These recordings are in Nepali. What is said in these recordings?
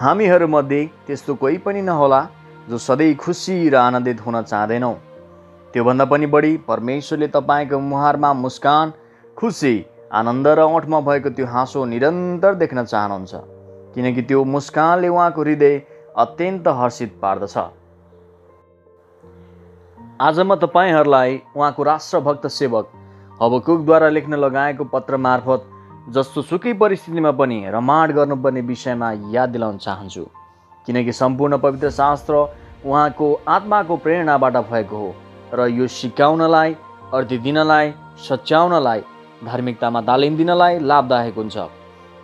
हामीहरूमध्ये त्यस्तो कोही पनि नहोला जो सधैँ खुसी र आनन्दित हुन चाहँदैनौँ। त्योभन्दा पनि बढी परमेश्वरले तपाईँको मुहारमा मुस्कान, खुसी, आनन्द र ओठमा भएको त्यो हाँसो निरन्तर देख्न चाहनुहुन्छ, किनकि त्यो मुस्कानले उहाँको हृदय अत्यन्त हर्षित पार्दछ। आज म तपाईँहरूलाई उहाँको राष्ट्रभक्त सेवक हबकुकद्वारा लेख्न लगाएको पत्र मार्फत जस्तो सुकै परिस्थितिमा पनि रमाड गर्नुपर्ने विषयमा याद दिलाउन चाहन्छु, किनकि सम्पूर्ण पवित्र शास्त्र उहाँको आत्माको प्रेरणाबाट भएको हो र यो सिकाउनलाई, अर्थ दिनलाई, सच्याउनलाई, धार्मिकतामा तालिम दिनलाई लाभदायक हुन्छ,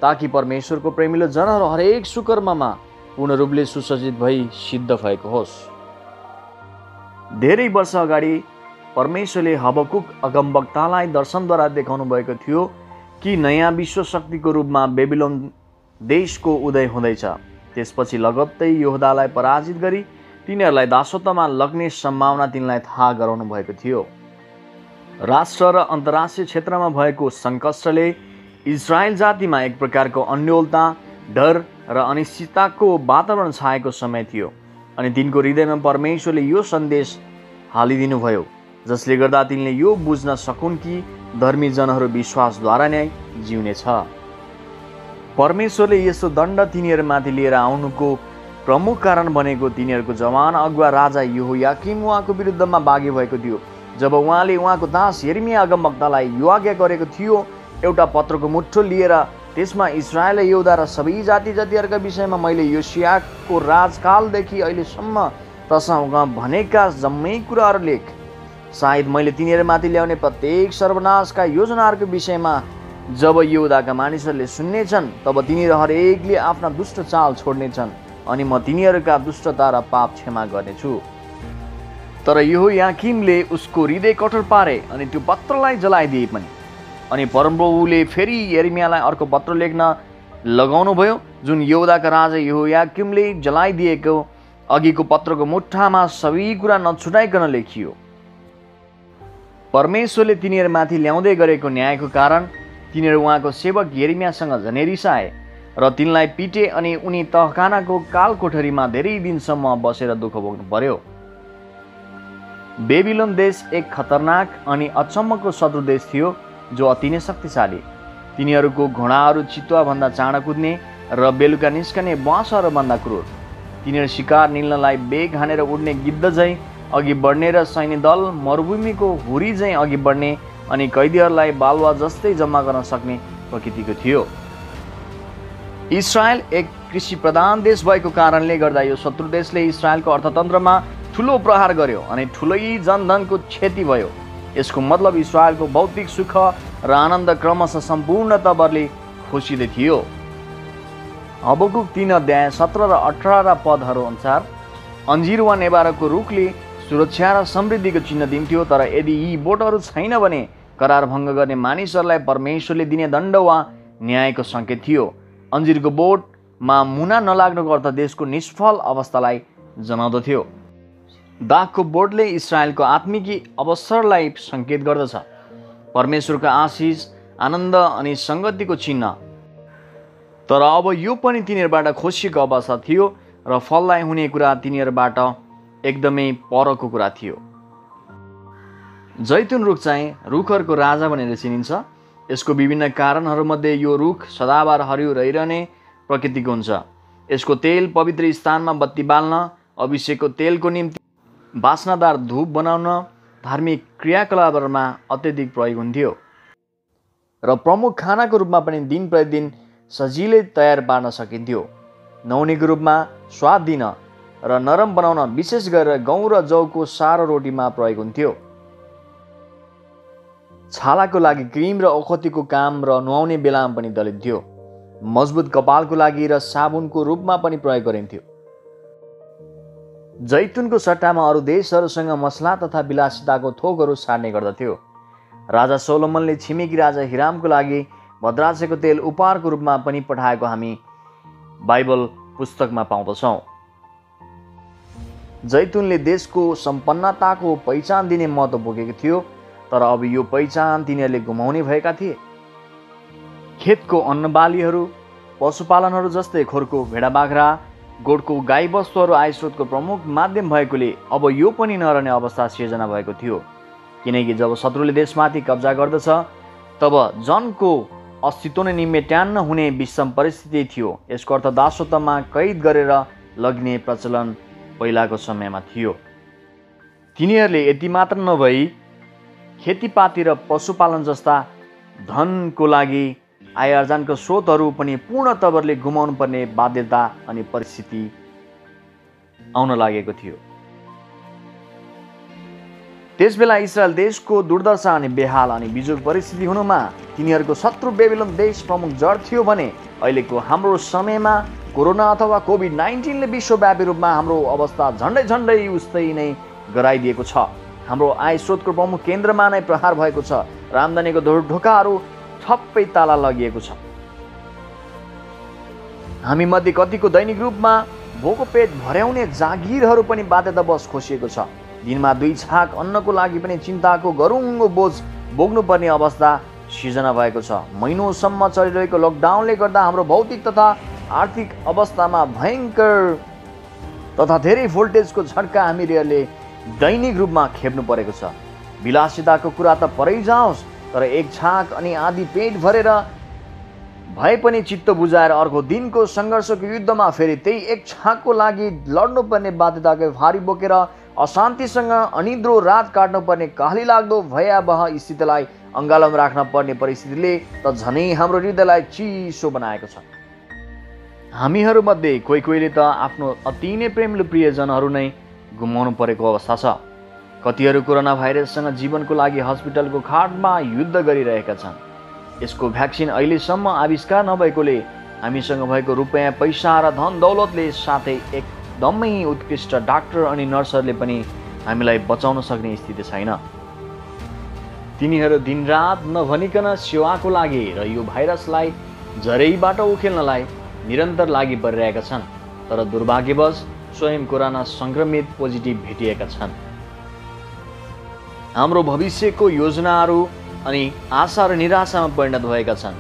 ताकि परमेश्वरको प्रेमिलो जनहरू हरेक सुकर्ममा पूर्ण रूपले सुसज्जित भई सिद्ध भएको होस्। धेरै वर्ष अगाडि परमेश्वरले हबकुक अगमवक्तालाई दर्शनद्वारा देखाउनु भएको थियो कि नयाँ विश्व शक्तिको रूपमा बेबिलोन देशको उदय हुँदैछ। त्यसपछि लगत्तै यहूदालाई पराजित गरी तिनीहरूलाई दासत्वमा लग्ने सम्भावना तिनलाई थाहा गराउनु भएको थियो। राष्ट्र र अन्तर्राष्ट्रिय क्षेत्रमा भएको सङ्कष्टले इजरायल जातिमा एक प्रकारको अन्योलता, डर र अनिश्चितताको वातावरण छाएको समय थियो अनि तिनको हृदयमा परमेश्वरले यो सन्देश हालिदिनुभयो, जसले गर्दा तिनले यो बुझ्न सकुन् कि धर्मी जनहरू विश्वासद्वारा नै जिउनेछ। परमेश्वरले यस्तो दण्ड तिनीहरूमाथि लिएर आउनुको प्रमुख कारण बनेको तिनीहरूको जवान अगुवा राजा यहोयाकिम उहाँको विरुद्धमा बागी भएको थियो। जब उहाँले उहाँको दास यिर्मया अगमवक्तालाई यो आज्ञा गरेको थियो, एउटा पत्रको मुठ्ठो लिएर त्यसमा इजरायल, यहूदा र सबै जाति जातिहरूका विषयमा मैले योसियाको राजकालदेखि अहिलेसम्म तसँग भनेका जम्मै कुराहरू लेख। सायद मैले तिनीहरूमाथि ल्याउने प्रत्येक सर्वनाशका योजनाहरूको विषयमा जब यहूदाका मानिसहरूले सुन्नेछन्, तब तिनीहरू हरेकले आफ्ना दुष्ट चाल छोड्नेछन् अनि म तिनीहरूका दुष्टता र पाप क्षमा गर्नेछु। तर यहोयाकिमले उसको हृदय कठोर पारे अनि त्यो पत्रलाई जलाइदिए पनि। अनि परमप्रभुले फेरि यिर्मयालाई अर्को पत्र लेख्न लगाउनु भयो, जुन यहूदाका राजा यहोयाकिमले जलाइदिएको अघिको पत्रको मुट्ठामा सबै कुरा नछुटाइकन लेखियो। परमेश्वरले तिनीहरूमाथि ल्याउँदै गरेको न्यायको कारण तिनीहरू उहाँको सेवक यिर्मयासँग झनै रिसाए र तिनलाई पिटे अनि उनी तहखानाको कालकोठरीमा धेरै दिनसम्म बसेर दुःख भोग्नु पर्यो। बेबिलोन देश एक खतरनाक अनि अचम्मको शत्रु देश थियो जो अति नै शक्तिशाली। तिनीहरूको घोडाहरू चितुवाभन्दा चाँडो कुद्ने र बेलुका निस्कने बाँसहरूभन्दा क्रूर। तिनीहरू शिकार निल्नलाई बेग हानेर उड्ने गिद्ध झैँ अघि बढ्ने र सैन्य दल मरुभूमिको हुरी झैँ अघि बढ्ने अनि कैदीहरूलाई बालुवा जस्तै जम्मा गर्न सक्ने प्रकृतिको थियो। इजरायल एक कृषि प्रधान देश भएको कारणले गर्दा यो शत्रु देशले इजरायलको अर्थतन्त्रमा ठुलो प्रहार गर्यो अनि ठुलै जनधनको क्षति भयो। यसको मतलब इजरायलको भौतिक सुख र आनन्द क्रमशः सम्पूर्ण तवरले खोसिँदै थियो। हबकुक 3 अध्याय 17 र 18 पदहरू अनुसार अन्जिर वा नेबारको रुखले सुरक्षा र समृद्धिको चिन्ह दिन्थ्यो, तर यदि यी बोटहरू छैन भने करार भङ्ग गर्ने मानिसहरूलाई परमेश्वरले दिने दण्ड वा न्यायको सङ्केत थियो। अन्जिरको बोटमा मुना नलाग्नुको अर्थ देशको निष्फल अवस्थालाई जनाउँदथ्यो। दागको बोटले इजरायलको आत्मिकी अवसरलाई सङ्केत गर्दछ, परमेश्वरको आशिष, आनन्द अनि सङ्गतिको चिन्ह। तर अब यो पनि तिनीहरूबाट खोसिएको अवस्था थियो र फललाई हुने कुरा तिनीहरूबाट एकदमै परको कुरा थियो। जैतुन रुख चाहिँ रुखहरूको राजा भनेर चिनिन्छ। यसको विभिन्न कारणहरूमध्ये यो रुख सदाबार हरियो रहिरहने प्रकृतिको हुन्छ। यसको तेल पवित्र स्थानमा बत्ती बाल्न, अभिषेकको तेलको निम्ति बास्नादार धूप बनाउन, धार्मिक क्रियाकलापहरूमा अत्यधिक प्रयोग हुन्थ्यो र प्रमुख खानाको रूपमा पनि दिन प्रतिदिन सजिलै तयार पार्न सकिन्थ्यो। नौनीको रूपमा स्वाद दिन र नरम बनाउन विशेष गरेर गहुँ र जौको सारो रोटीमा प्रयोग हुन्थ्यो। छालाको लागि क्रिम र ओखतीको काम र नुहाउने बेलामा पनि दलिन्थ्यो। मजबुत कपालको लागि र साबुनको रूपमा पनि प्रयोग गरिन्थ्यो। जैतुनको सट्टामा अरू देशहरूसँग मसला तथा विलासिताको थोकहरू सार्ने गर्दथ्यो। राजा सोलोमनले छिमेकी राजा हिरामको लागि भद्राक्षको तेल उपहारको रूपमा पनि पठाएको हामी बाइबल पुस्तकमा पाउँदछौँ। जैतुनले देशको सम्पन्नताको पहिचान दिने महत्त्व बोकेको थियो, तर अब यो पहिचान तिनीहरूले गुमाउने भएका थिए। खेतको अन्नबालीहरू पशुपालनहरू जस्तै खोरको भेडा बाख्रा, गोठको गाई बस्तुहरू आयस्रोतको प्रमुख माध्यम भएकोले अब यो पनि नरहने अवस्था सिर्जना भएको थियो। किनकि जब शत्रुले देशमाथि कब्जा गर्दछ तब जनको अस्तित्व नै निमेट्यान्न हुने विषम परिस्थिति थियो। यसको अर्थ दासत्वमा कैद गरेर लगिने प्रचलन पहिलाको समयमा थियो। तिनीहरूले यति मात्र नभई खेतीपाती र पशुपालन जस्ता धनको लागि आय आर्जनको स्रोतहरू पनि पूर्ण तवरले गुमाउनु पर्ने बाध्यता अनि परिस्थिति आउन लागेको थियो। त्यसबेला इजरायल देशको दुर्दशा अनि बेहाल अनि बिजोग परिस्थिति हुनुमा तिनीहरूको शत्रु बेबिलोन देश प्रमुख जड थियो भने अहिलेको हाम्रो समयमा कोरोना अथवा कोभिड-19 ले विश्वव्यापी रूपमा हाम्रो अवस्था झन्डै उस्तै नै गराइदिएको छ। हाम्रो आय स्रोतको प्रमुख केन्द्रमा नै प्रहार भएको छ र आम्दानीको ढोकाहरू ठप्पै ताला लगिएको छ। हामी मध्ये कतिको दैनिक रूपमा भोको पेट भर्याउने जागिरहरू पनि बाध्यतावश खोसिएको छ। दिनमा 2 छाक अन्नको लागि पनि चिन्ताको गरुङ्गो बोझ बोक्नुपर्ने अवस्था सिर्जना भएको छ। महिनौसम्म चलिरहेको लकडाउनले गर्दा हाम्रो भौतिक तथा आर्थिक अवस्थामा भयङ्कर तथा धेरै भोल्टेजको झट्का हामीहरूले दैनिक रूपमा खेप्नु परेको छ। विलासिताको कुरा त परै जाओस्, तर 1 छाक अनि आधी पेट भरेर भए पनि चित्त बुझाएर अर्को दिनको सङ्घर्षको युद्धमा फेरि त्यही 1 छाकको लागि लड्नुपर्ने बाध्यताको भारी बोकेर अशान्तिसँग अनिद्रो रात काट्नुपर्ने काली लाग्दो भयावह स्थितिलाई अङ्गालोमा राख्न पर्ने परिस्थितिले त झनै हाम्रो हृदयलाई चिसो बनाएको छ। हामीहरूमध्ये कोहीले त आफ्नो अति नै प्रेमलु प्रियजनहरू नै गुमाउनु परेको अवस्था छ। कतिहरू कोरोना भाइरससँग जीवनको लागि हस्पिटलको खाटमा युद्ध गरिरहेका छन्। यसको भ्याक्सिन अहिलेसम्म आविष्कार नभएकोले हामीसँग भएको रुपियाँ पैसा र धन दौलतले साथै एकदमै उत्कृष्ट डाक्टर अनि नर्सहरूले पनि हामीलाई बचाउन सक्ने स्थिति छैन। तिनीहरू दिनरात नभनिकन सेवाको लागि र यो भाइरसलाई जरैबाट उखेल्नलाई निरन्तर लागि परिरहेका छन्, तर दुर्भाग्यवश स्वयं कोरोना संक्रमित पोजिटिभ भेटिएका छन्। हाम्रो भविष्यको योजनाहरू अनि आशा र निराशामा परिणत भएका छन्।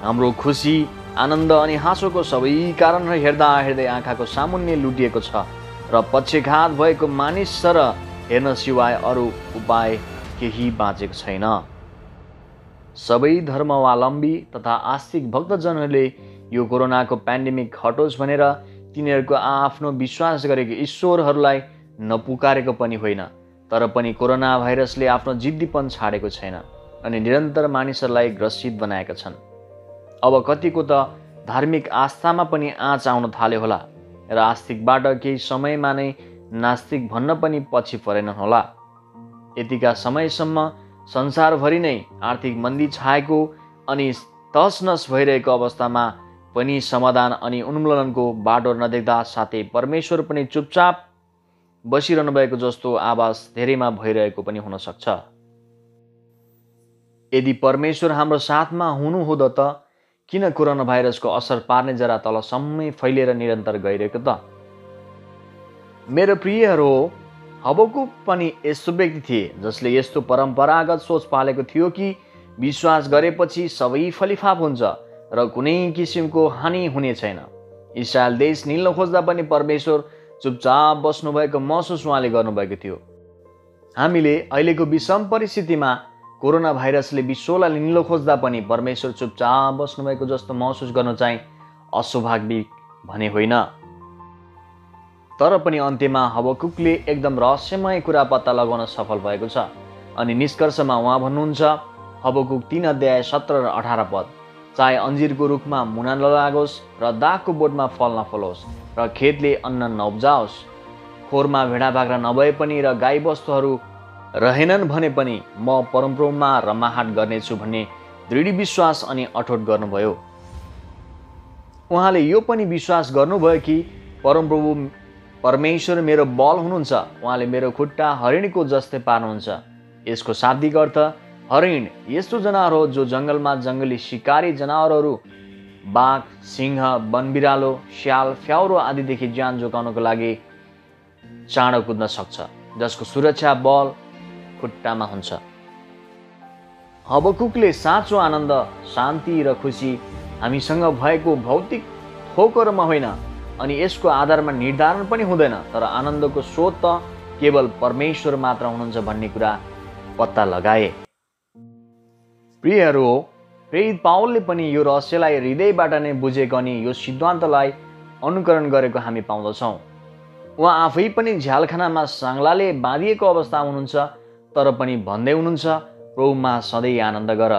हाम्रो खुसी, आनन्द अनि हाँसोको सबै कारणहरू हेर्दै आँखाको सामुन्ने लुटिएको छ र पक्षघात भएको मानिस र हेर्न सिवाय अरू उपाय केही बाँचेको छैन। सबै धर्मावलम्बी तथा आस्तिक भक्तजनहरूले यो कोरोनाको पेन्डेमिक हटोस् भनेर तिनीहरूको आफ्नो विश्वास गरेको ईश्वरहरूलाई नपुकारेको पनि होइन, तर पनि कोरोना भाइरसले आफ्नो जिद्दीपन छाडेको छैन अनि निरन्तर मानिसहरूलाई ग्रसित बनाएका छन्। अब कतिको त धार्मिक आस्थामा पनि आँच आउन थाल्यो होला र आस्तिकबाट केही समयमा नै नास्तिक भन्न पनि पछि परेनन् होला। यतिका समयसम्म संसारभरि नै आर्थिक मन्दी छाएको अनि तसनस भइरहेको अवस्थामा पनि समाधान अनि उन्मूलनको बाटो नदेख्दा साथै परमेश्वर पनि चुपचाप बसिरहनु भएको जस्तो आभास धेरैमा भइरहेको पनि हुन सक्छ। यदि परमेश्वर हाम्रो साथमा हुनुहुँदा त किन कोरोना भाइरसको असर पार्ने जरा तलसम्मै फैलिएर निरन्तर गइरहेको त? मेरो प्रियहरू हो, हबकुक पनि यस्तो व्यक्ति थिए जसले यस्तो परम्परागत सोच पालेको थियो कि विश्वास गरेपछि सबै फलिफाप हुन्छ र कुनै किसिमको हानि हुने छैन। इस्रायल देश निल्न खोज्दा पनि परमेश्वर चुपचाप बस्नुभएको महसुस उहाँले गर्नुभएको थियो। हामीले अहिलेको विषम परिस्थितिमा कोरोना भाइरसले विश्वलाई निल्न खोज्दा पनि परमेश्वर चुपचाप बस्नुभएको जस्तो महसुस गर्न चाहिँ अस्वाभाविक भने होइन। तर पनि अन्त्यमा हबकुकले एकदम रहस्यमय कुरा पत्ता लगाउन सफल भएको छ अनि निष्कर्षमा उहाँ भन्नुहुन्छ, हबकुक 3 अध्याय 17 र 18 पद, चाहे अन्जिरको रुखमा मुना नलागोस् र दागको बोटमा फल नफलोस् र खेतले अन्न नउब्जाओस्, खोरमा भेडा बाख्रा नभए पनि र गाई बस्तुहरू रहेनन् भने पनि म परमप्रभुमा रमाहाट गर्नेछु भन्ने दृढ विश्वास अनि अठोट गर्नुभयो। उहाँले यो पनि विश्वास गर्नुभयो कि परमप्रभु परमेश्वर मेरो बल हुनुहुन्छ, उहाँले मेरो खुट्टा हरिणीको जस्तै पार्नुहुन्छ। यसको शाब्दिक अर्थ हरिण यस्तो जनावर हो जो जङ्गलमा जङ्गली शिकारी जनावरहरू बाघ, सिंह, वनबिरालो, स्याल, फ्याउरो आदिदेखि ज्यान जोगाउनको लागि चाँडो कुद्न सक्छ, जसको सुरक्षा बल खुट्टामा हुन्छ। हबकुकले साँचो आनन्द, शान्ति र खुसी हामीसँग भएको भौतिक थोकहरूमा होइन अनि यसको आधारमा निर्धारण पनि हुँदैन, तर आनन्दको स्रोत त केवल परमेश्वर मात्र हुनुहुन्छ भन्ने कुरा पत्ता लगाए। प्रियहरू हो, प्रेरित पावलले पनि यो रहस्यलाई हृदयबाट नै बुझेको अनि यो सिद्धान्तलाई अनुकरण गरेको हामी पाउँदछौँ। उहाँ आफै पनि झ्यालखानामा साङ्लाले बाँधिएको अवस्थामा हुनुहुन्छ, तर पनि भन्दै हुनुहुन्छ, प्रभुमा सधैँ आनन्द गर।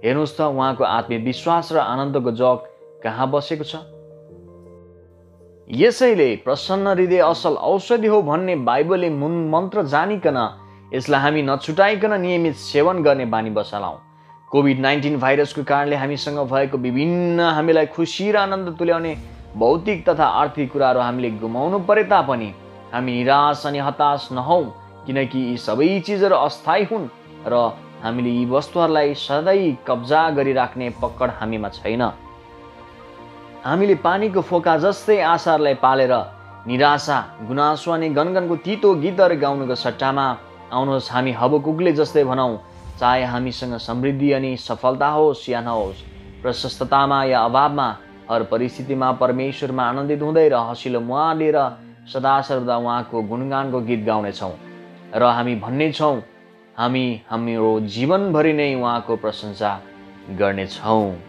हेर्नुहोस् त उहाँको आत्मविश्वास र आनन्दको जग कहाँ बसेको छ। यसैले प्रसन्न हृदय असल औषधि हो भन्ने बाइबलले मूल मन्त्र जानिकन यसलाई हामी नछुटाइकन नियमित सेवन गर्ने बानी बसालौँ। कोभिड-19 भाइरसको कारणले हामीसँग भएको विभिन्न हामीलाई खुसी र आनन्द तुल्याउने भौतिक तथा आर्थिक कुराहरू हामीले गुमाउनु परे तापनि हामी निराश अनि हताश नहौँ, किनकि यी सबै चिजहरू अस्थायी हुन् र हामीले यी वस्तुहरूलाई सधैँ कब्जा गरिराख्ने पक्कड हामीमा छैन। हामीले पानीको फोका जस्तै आशाहरूलाई पालेर निराशा, गुनासो अनि गनगनको तितो गीतहरू गाउनुको सट्टामा आउनुहोस् हामी हबकुकले जस्तै भनौँ, चाहे हामीसँग समृद्धि अनि सफलता होस् या नहोस्, प्रशस्ततामा या अभावमा, हर परिस्थितिमा परमेश्वरमा आनन्दित हुँदै र हँसिलो मुहार लिएर सदा सर्वदा उहाँको गुणगानको गीत गाउनेछौँ र हामी भन्ने छौँ, हामी हाम्रो जीवनभरि नै उहाँको प्रशंसा गर्नेछौँ।